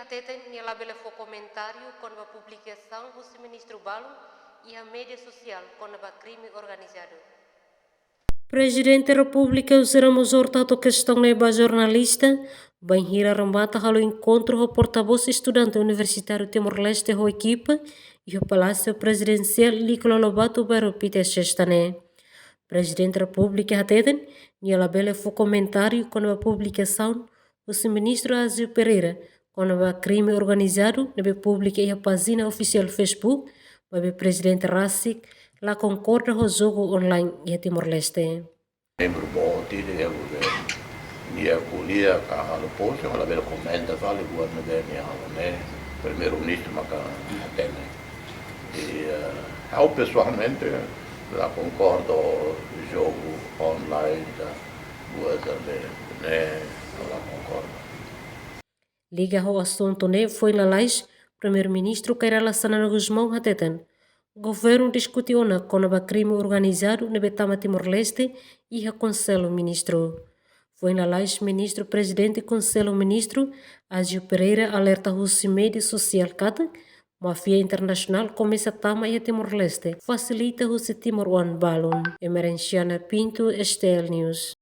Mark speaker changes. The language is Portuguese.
Speaker 1: até tem lá o comentário quando a publicação do ministro Balo e a mídia social quando a crime organizado.
Speaker 2: Presidente da República usamos a questão leva jornalista, bem hira remata ao encontro o porta-voz estudante universitário Timor-Leste a equipa e o Palácio Presidencial Nicolau Lobato para Peter Sextané. Presidente da República Hateden, e ela bela foi comentário com a publicação do ministro Azil Pereira com o crime organizado na República e a página oficial Facebook, o presidente Rassik lá concorda com o jogo online e a Timor-Leste.
Speaker 3: Membro bom, tira a colher, a posto, ela vê comenta, fala o governo né, primeiro-ministro Macatene. E eu pessoalmente lá concordo jogo online da governo né, ela concordo.
Speaker 2: Liga ao assunto né, foi na lais, primeiro-ministro Kairala Sanana Guzmão Hateten. O governo discutiu com o crime organizado na Betama Timor-Leste e o Conselho Ministro. Foi na lais, ministro presidente e Conselho Ministro Azil Pereira alerta o mídia social Kata, Mafia internacional começa a tama e a Timor-Leste, facilita o Timor One Balon. Emerenciana Pinto, STL News.